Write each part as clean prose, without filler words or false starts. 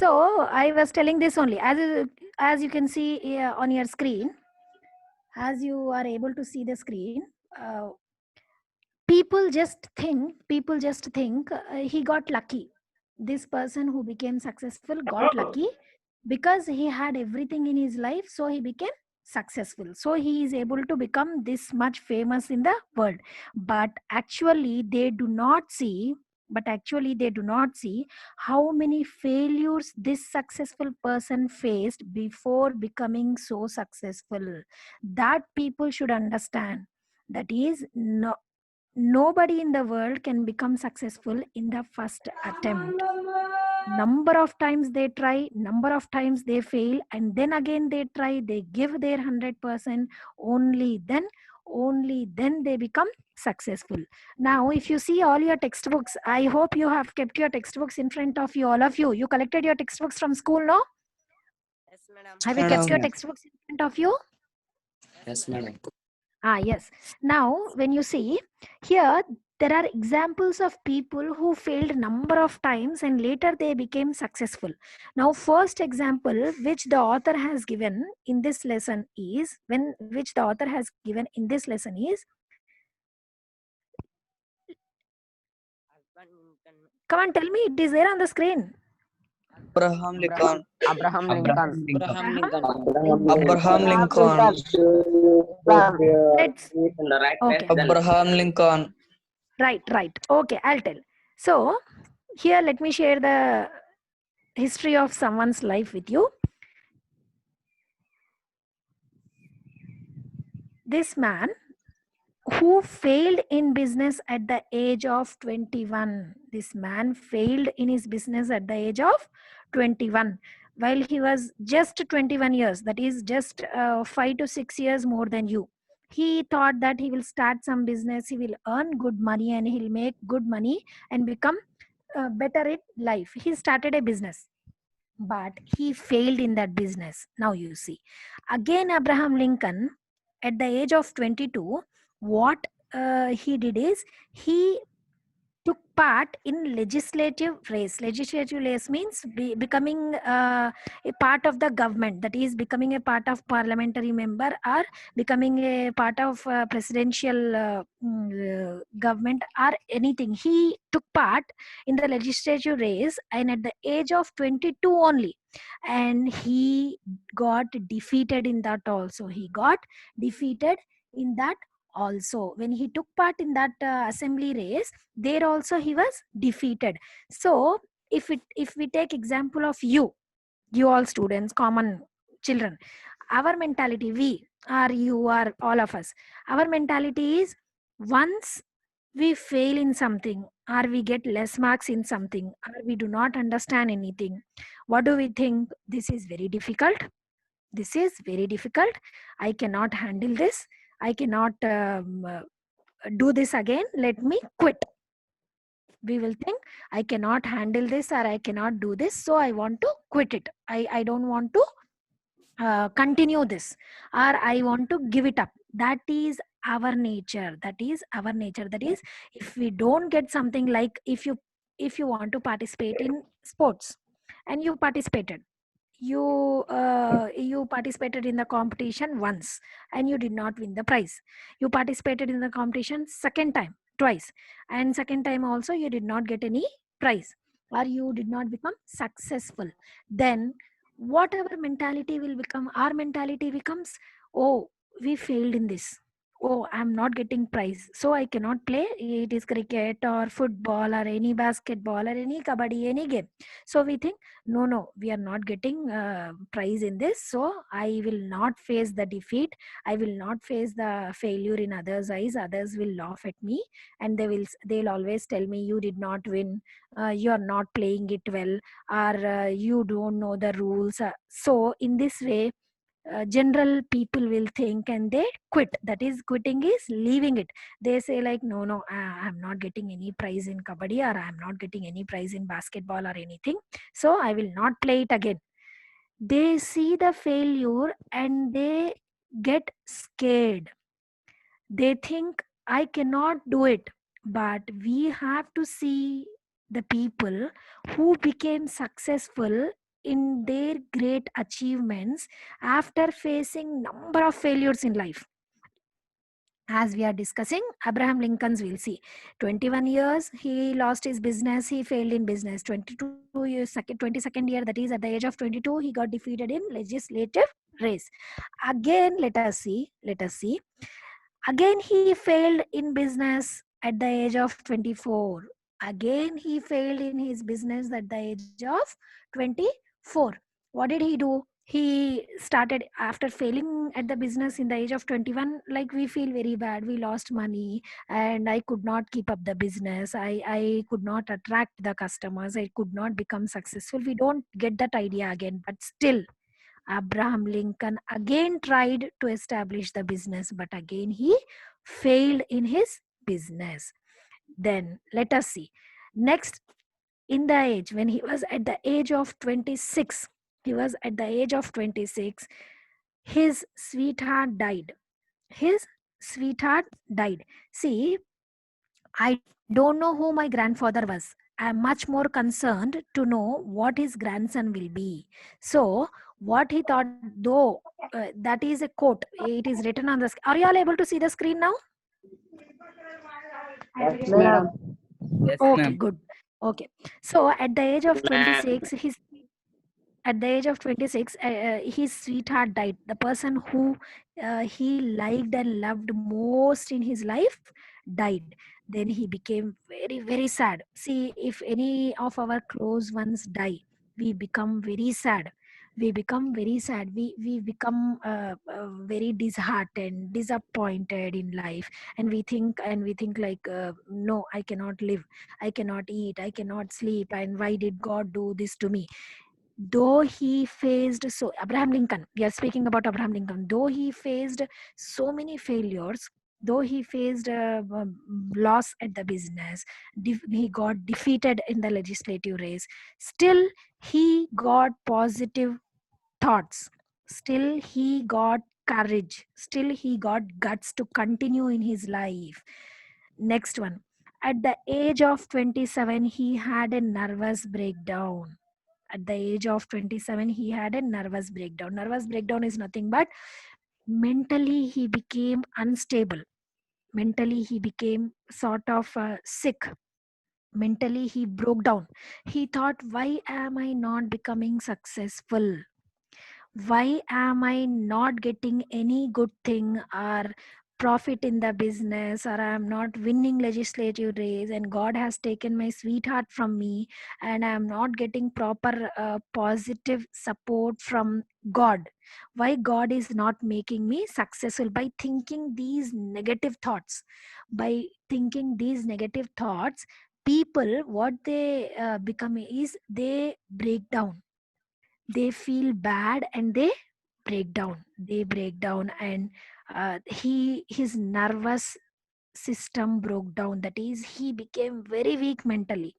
So I was telling this only as you can see on your screen, as you are able to see the screen. Uh, people just think he got lucky. This person who became successful got lucky because he had everything in his life, so he became successful, so he is able to become this much famous in the world. But actually they do not see how many failures this successful person faced before becoming so successful. That people should understand. That is, nobody in the world can become successful in the first attempt. Number of times they try, number of times they fail, and then again they try, they give their 100%. Only then they become successful. Now if you see all your textbooks, I hope you have kept your textbooks in front of you, all of you. You collected your textbooks from school, no? Yes, madam. Have you kept your textbooks in front of you? Yes, madam. Yes. Now, when you see here, there are examples of people who failed number of times and later they became successful. Now, first example which the author has given in this lesson is come on, tell me, it is there on the screen. Abraham Lincoln. Abraham Lincoln. Abraham Lincoln. Abraham Abraham Lincoln. Let's okay. Abraham Lincoln. Right. Okay, I'll tell. So, here let me share the history of someone's life with you. This man who failed in business at the age of 21. This man failed in his business at the age of 21 while he was just 21 years, that is just 5 to 6 years more than you. He thought that he will start some business, he will earn good money and he'll make good money and become better in life. He started a business, but he failed in that business. Now you see, again Abraham Lincoln at the age of 22, what he did is he took part in legislative race means becoming a part of the government, that is becoming a part of parliamentary member or becoming a part of presidential government or anything. He took part in the legislative race and at the age of 22 only, and he got defeated in that also. He got defeated in that also. When he took part in that assembly race, there also he was defeated. So if we take example of you all students, common children, our mentality, we are, you are, all of us, our mentality is, once we fail in something or we get less marks in something or we do not understand anything, what do we think? This is very difficult, I cannot handle this, I cannot do this again, let me quit. We will think, I cannot handle this or I cannot do this, so I want to quit it. I don't want to continue this, or I want to give it up. That is our nature. That is, if we don't get something, like if you want to participate in sports and you participated in the competition once and you did not win the prize. You participated in the competition second time, twice, and second time also you did not get any prize or you did not become successful. Then what our mentality will become? Our mentality becomes, oh, we failed in this, oh, I'm not getting prize, so I cannot play. It is cricket or football or any basketball or any kabaddi, any game. So we think, no, we are not getting prize in this, so I will not face the defeat, I will not face the failure in others eyes. Others will laugh at me and they'll always tell me, you did not win, you are not playing it well, or you don't know the rules. So in this way, general people will think and they quit. That is, quitting is leaving it. They say like, no, I'm not getting any prize in kabaddi, or I'm not getting any prize in basketball or anything, so I will not play it again. They see the failure and they get scared. They think, I cannot do it. But we have to see the people who became successful in their great achievements after facing number of failures in life. As we are discussing Abraham Lincoln's, we'll see 21 years he lost his business, he failed in business. 22 years, 22nd year, that is at the age of 22, he got defeated in legislative race. Again, let us see again he failed in business at the age of 24. Again he failed in his business at the age of 24. What did he do? He started, after failing at the business in the age of 21, like we feel very bad, we lost money and I could not keep up the business, I could not attract the customers, I could not become successful. We don't get that idea again, but still Abraham Lincoln again tried to establish the business, but again he failed in his business. Then let us see. Next, in the age, when he was at the age of 26, he was at the age of 26, his sweetheart died. His sweetheart died. See, I don't know who my grandfather was. I'm much more concerned to know what his grandson will be. So, what he thought, though, that is a quote, it is written on the screen. Are you all able to see the screen now? Yes, madam. Yes, Okay, ma'am. good. Okay. So, at the age of Ma'am. 26, at the age of 26, his sweetheart died. The person who he liked and loved most in his life died. Then he became very, very sad. See, if any of our close ones die, we become very sad. We become very sad. We become very disheartened, disappointed in life, and we think like, no, I cannot live, I cannot eat, I cannot sleep, and why did God do this to me? Though he faced, so Abraham Lincoln, we are speaking about Abraham Lincoln, though he faced so many failures, though he faced loss at the business, he got defeated in the legislative race, still he got positive thoughts, still he got courage, still he got guts to continue in his life. Next one, at the age of 27, he had a nervous breakdown. At the age of 27, he had a nervous breakdown. Nervous breakdown is nothing but mentally he became unstable, mentally he became sort of sick, mentally he broke down. He thought, why am I not becoming successful? Why am I not getting any good thing or profit in the business, or I am not winning legislative race, and God has taken my sweetheart from me, and I am not getting proper positive support from God? Why God is not making me successful? By thinking these negative thoughts, by thinking these negative thoughts, people, what they become is they break down, they feel bad and they break down, and his nervous system broke down, that is he became very weak mentally.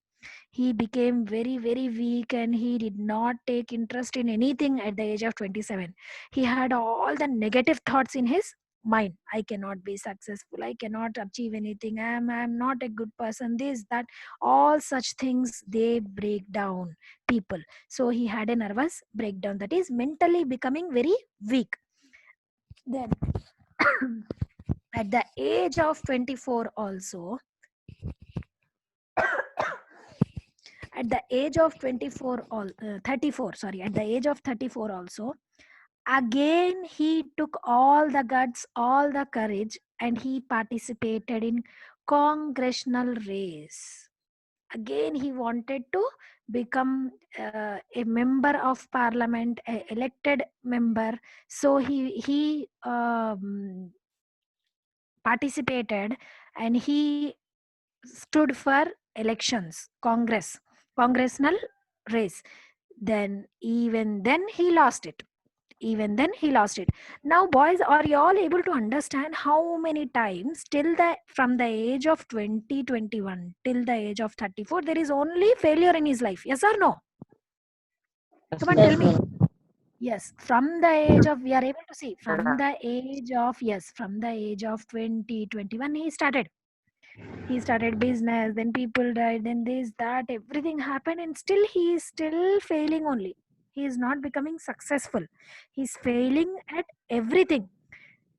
He became very, very weak, and he did not take interest in anything at the age of 27. He had all the negative thoughts in his mind. I cannot be successful, I cannot achieve anything, I'm not a good person, this, that, all such things, they break down people. So he had a nervous breakdown, that is mentally becoming very weak. Then at the age of 24 also, at the age of 34, sorry, at the age of 34 also, again he took all the guts, all the courage, and he participated in congressional race. Again he wanted to become a member of parliament, a elected member. So he participated, and he stood for elections, congressional race. Then even then he lost it, even then he lost it. Now boys, are you all able to understand how many times till the from the age of 2021 till the age of 34 there is only failure in his life? Yes or no? Yes, Come on, ma'am. tell me. Yes, from the age of, we are able to see, from the age of, yes, from the age of 2021 he started business, then people died, then this, that, everything happened, and still he is still failing only. He is not becoming successful. He's failing at everything.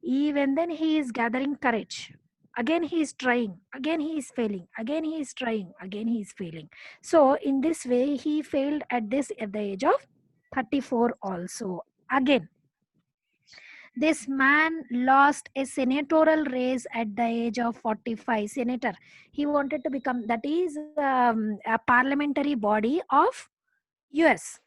Even then, he is gathering courage. Again, he is trying. Again, he is failing. Again, he is trying. Again, he is failing. So, in this way, he failed at the age of 34 also. Again, this man lost a senatorial race at the age of 45. Senator. He wanted to become, that is a parliamentary body of US.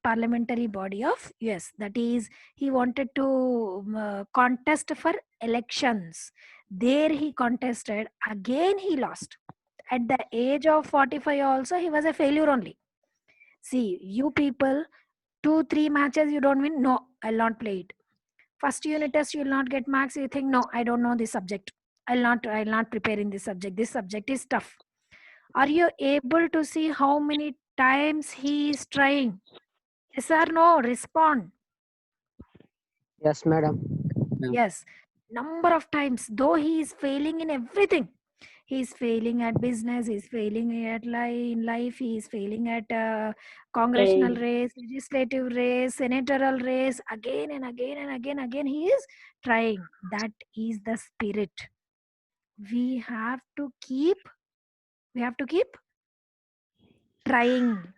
Parliamentary body of US. That is, he wanted to contest for elections. There he contested. Again, he lost. At the age of 45 also, he was a failure only. See, you people, 2-3 matches you don't win. No, I'll not play it. First unit test, you'll not get marks. You think, no, I don't know this subject. I'll not prepare in this subject. This subject is tough. Are you able to see how many times he is trying? Yes or no? Respond. Yes, madam. Yes. Number of times, though he is failing in everything. He is failing at business, he is failing at in life, he is failing at congressional race, legislative race, senatorial race, again and again and again he is trying. That is the spirit. We have to keep, we have to keep trying.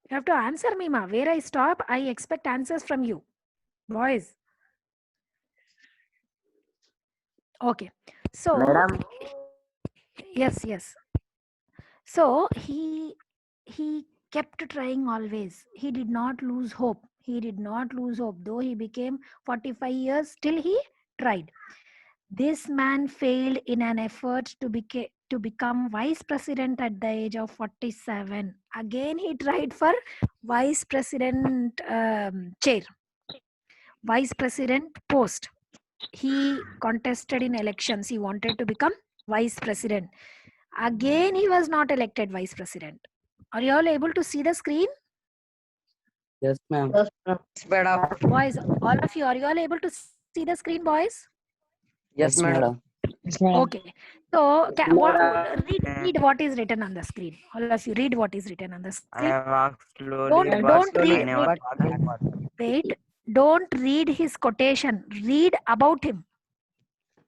You have to answer me, ma. Where I stop, I expect answers from you. Boys. Okay. So, Madam. yes. So he kept trying always. He did not lose hope. He did not lose hope. Though he became 45 years, still he tried. This man failed in an effort to become vice president at the age of 47. Again, he tried for vice president chair, vice president post. He contested in elections. He wanted to become vice president. Again, he was not elected vice president. Are you all able to see the screen? Yes, ma'am. Madam. Boys, all of you, are you all able to see the screen, boys? Yes, Yes, madam. madam. Okay. So, Madam. read what is written on the screen. All of you, read what is written on the I screen. walk slowly, Don't but read. I never Wait. Don't read his quotation. Read about him.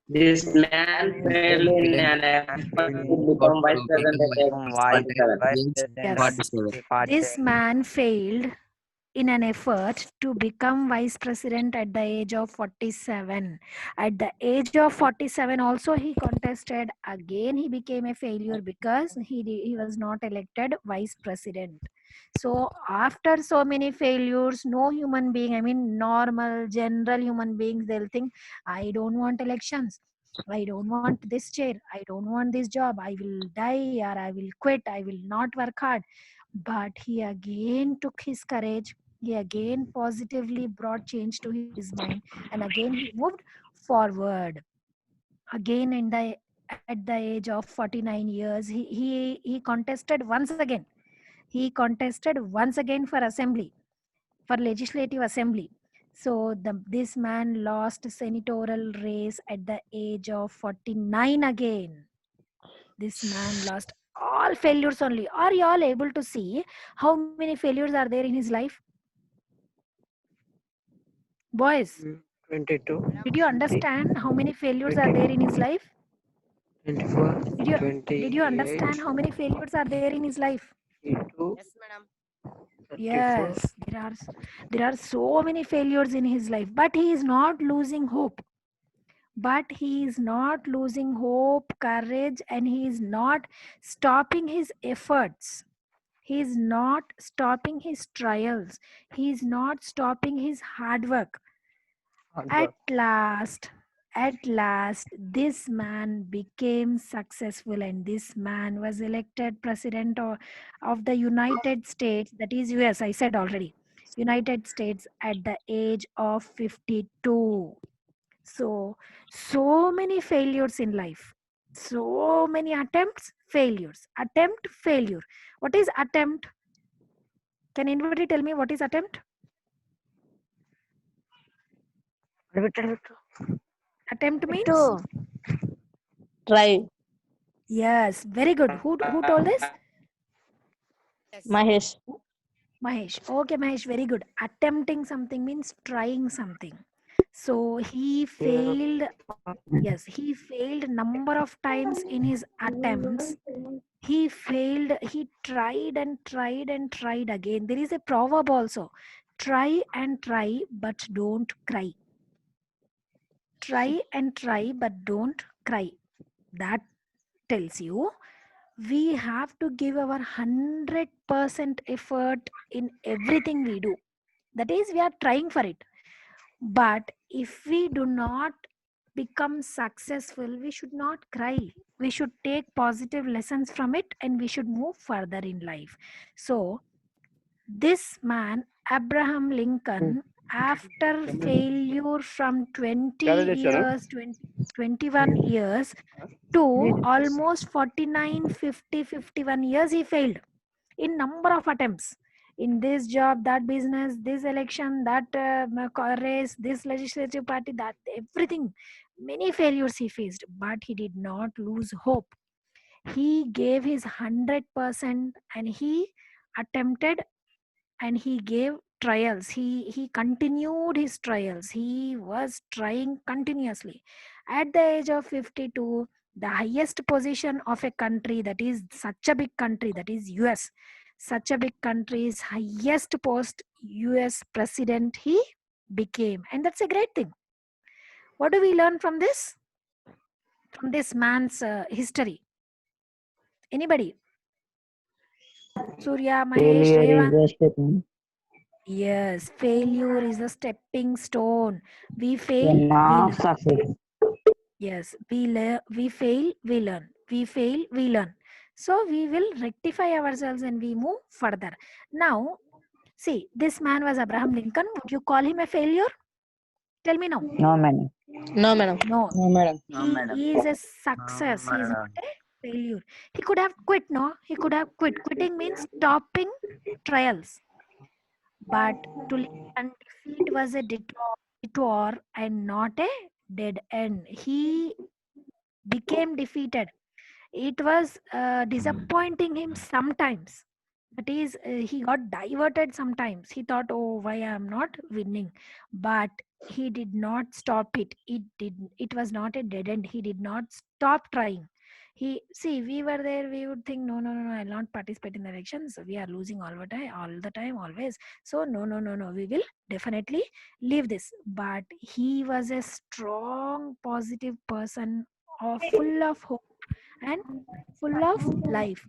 This man failed in an effort to become vice president at age become vice 47. president Yes. at 40. This man failed in an effort to become vice president at the age of 47. At the age of 47 also he contested. Again he became a failure because he was not elected vice president. So after so many failures, no human being, I mean normal general human beings, they'll think, I don't want elections, I don't want this chair, I don't want this job, I will die or I will quit, I will not work hard. But he again took his courage. He again positively brought change to his mind, and again he moved forward. Again, at the age of 49 years, he contested once again. He contested once again for assembly, for legislative assembly. So this man lost senatorial race at the age of 49 again. This man lost, all failures only. Are you all able to see how many failures are there in his life? Boys, 22, did you understand how many failures are there in his life? 24, Did you 28, understand how many failures are there in his life? 32, Yes, madam. 34. Yes, there are so many failures in his life, but he is not losing hope. But he is not losing hope, courage, and he is not stopping his efforts. He is not stopping his trials. He is not stopping his hard work. Hard At work. last, this man became successful, and this man was elected president of the United States, that is US, I said already, United States, at the age of 52. So many failures in life. So many attempts, failures. Attempt, failure. What is attempt? Can anybody tell me what is attempt? Attempt means? Try. Yes, very good. Who told this? Mahesh. Mahesh. Okay, Mahesh, very good. Attempting something means trying something. So he failed. Yes, he failed number of times in his attempts. He failed. He tried and tried and tried again. There is a proverb also: try and try, but don't cry. Try and try, but don't cry. That tells you we have to give our 100% effort in everything we do. That is, we are trying for it. But if we do not become successful, we should not cry. We should take positive lessons from it and we should move further in life. So this man, Abraham Lincoln, after failure from 20 years, 21 years to almost 49, 50, 51 years, he failed in number of attempts. In this job, that business, this election, that race, this legislative party, that everything, many failures he faced, but he did not lose hope. He gave his 100% and he attempted and he gave trials. He continued his trials. He was trying continuously. At the age of 52, the highest position of a country, that is such a big country, that is US, such a big country's highest post, US president, he became. And that's a great thing. What do we learn from this man's history? Anybody? Surya, Mahesh, Failure is Revan? a stepping Yes, failure is a stepping stone. We fail, stone we of learn. success. Yes, we fail, we learn. We fail, we learn. So we will rectify ourselves and we move further. Now, see, this man was Abraham Lincoln. Would you call him a failure? Tell me now. No man. No, madam. No, No madam. No, madam. he is a No, success. He is not madam. a failure. He could have quit, no? He could have quit. Quitting means stopping trials. But to Lincoln, defeat was a detour and not a dead end. He became defeated. It was disappointing him sometimes. That is, he got diverted sometimes. He thought, oh, why I am not winning? But he did not stop it. It was not a dead end. He did not stop trying. He see, we were there, we would think, no, no, no, no, I'll not participate in the elections. We are losing all the time, always. So no, no, no, no, we will definitely leave this. But he was a strong, positive person, full of hope and full of life.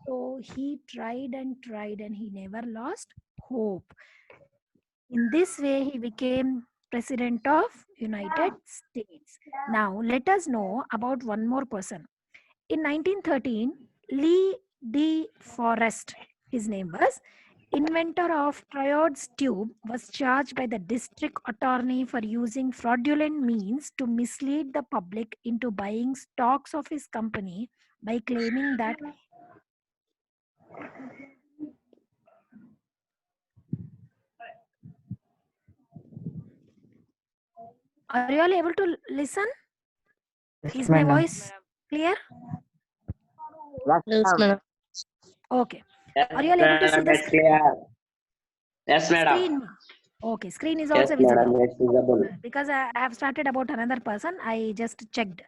So he tried and tried and he never lost hope. In this way, he became president of United States. Now, let us know about one more person. In 1913, Lee De Forest, his name was, inventor of Triod's tube, was charged by the district attorney for using fraudulent means to mislead the public into buying stocks of his company by claiming that. Are you all able to listen? Yes Is my madam. voice clear? Yes, madam. Okay. Yes, Are you all able to see madam. the It's clear. Yes, madam. screen? Okay, screen is Yes, also visible. madam. It's visible. Because I have started about another person, I just checked.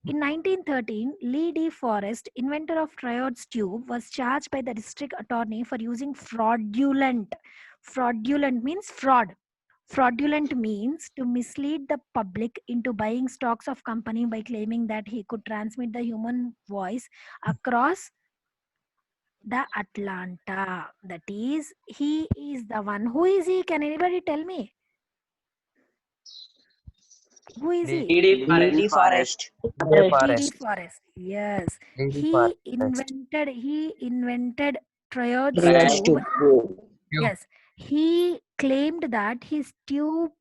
In 1913, Lee De Forest, inventor of Triod's tube, was charged by the district attorney for using fraudulent. Fraudulent means fraud. Fraudulent means to mislead the public into buying stocks of company by claiming that he could transmit the human voice across the Atlanta. That is, he is the one. Who is he? Can anybody tell me? Who is he? DD forest. DD Forest. Yes. He invented Triod's Riots tube. too. Triad tube. Yes. He claimed that his tube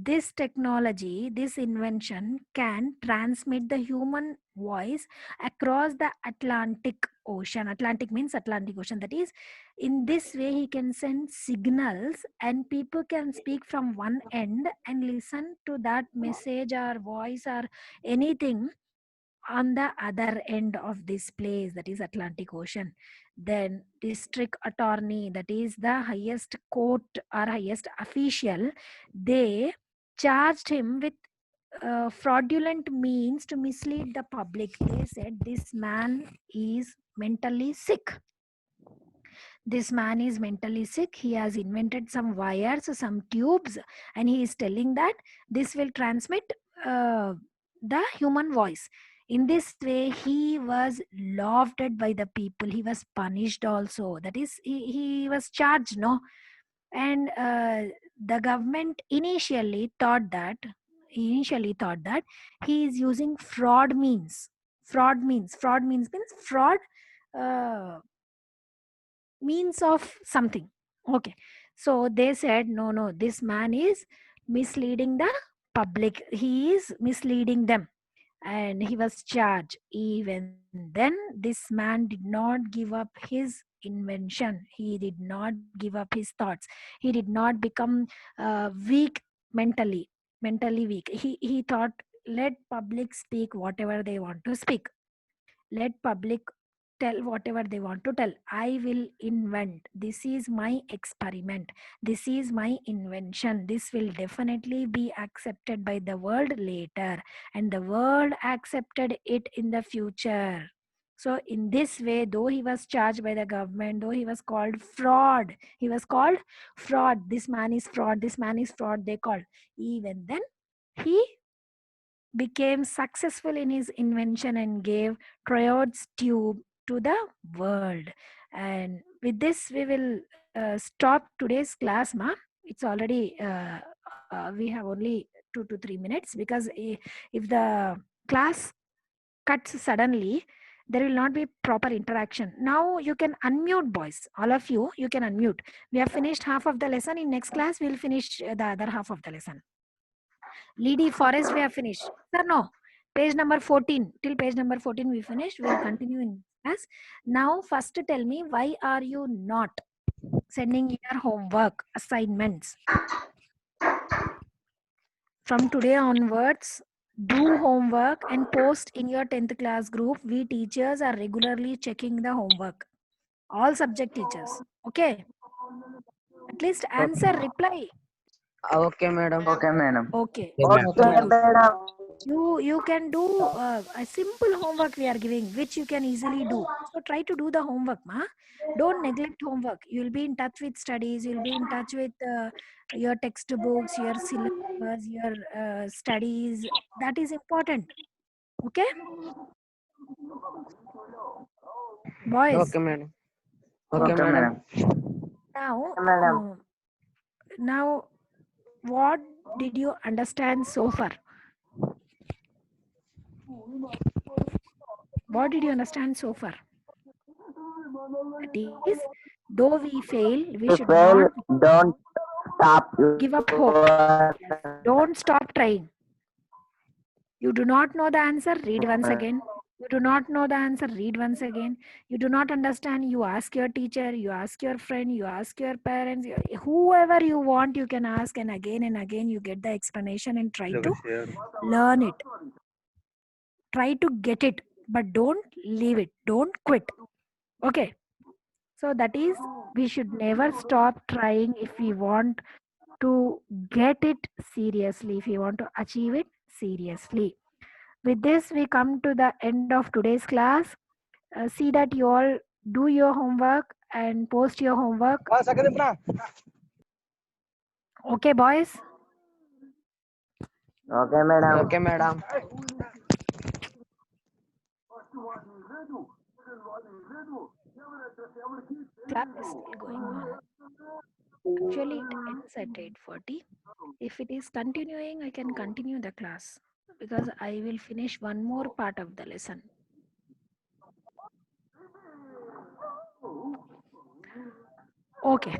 this technology, this invention can transmit the human voice across the Atlantic Ocean. Atlantic means Atlantic Ocean. That is, in this way, he can send signals and people can speak from one end and listen to that message or voice or anything on the other end of this place, that is Atlantic Ocean. Then district attorney, that is the highest court or highest official, they charged him with fraudulent means to mislead the public. They said this man is mentally sick. This man is mentally sick. He has invented some wires, some tubes, and he is telling that this will transmit the human voice. In this way, he was laughed at by the people. He was punished also. That is, he was charged, no? And the government initially thought that he is using fraud means fraud, uh, means of something. Okay, so they said no, this man is misleading the public, he is misleading them, and he was charged. Even then, this man did not give up his invention, he did not give up his thoughts, he did not become weak mentally weak. He thought, let public speak whatever they want to speak, let public tell whatever they want to tell. I will invent, this is my experiment, this is my invention, this will definitely be accepted by the world later, and the world accepted it in the future. So in this way, though he was charged by the government, though he was called fraud, he was called fraud, this man is fraud, this man is fraud, they called, even then he became successful in his invention and gave Triod's tube to the world. And with this, we will stop today's class, ma. It's already we have only 2 to 3 minutes, because if the class cuts suddenly, there will not be proper interaction. Now you can unmute, boys. All of you, you can unmute. We have finished half of the lesson. In next class, we'll finish the other half of the lesson. Lady Forest, we have finished. Sir, no. Page number 14. Till page number 14 we finished. We'll continue in class. Now, first tell me, why are you not sending your homework assignments? From today onwards, do homework and post in your 10th class group. We teachers are regularly checking the homework. All subject teachers. Okay. At least answer, reply. Okay, madam. Okay, madam. Okay. Okay, ma'am. Very good. madam. You can do a simple homework we are giving, which you can easily do. So try to do the homework, ma. Don't neglect homework. You'll be in touch with studies, you'll be in touch with your textbooks, your syllabus, your studies. That is important. Okay, boys. Okay, madam. Okay, Okay, Okay, madam. madam. now Madam. now what did you understand so far? What did you understand so far? That is, though we fail, we To should fail, not don't stop give up hope. your Yes. Don't stop trying. You do not know the answer, read once again. You do not know the answer, read once again. You do not understand, you ask your teacher, you ask your friend, you ask your parents, whoever you want, you can ask, and again you get the explanation and try to learn it. Try to get it, but don't leave it. Don't quit. Okay. So that is, we should never stop trying if we want to get it seriously, if you want to achieve it seriously. With this, we come to the end of today's class. See that you all do your homework and post your homework. Okay, boys? Okay, madam. Okay, madam. Class is still going on. Actually, it ends at 8:40. If it is continuing, I can continue the class, because I will finish one more part of the lesson. Okay.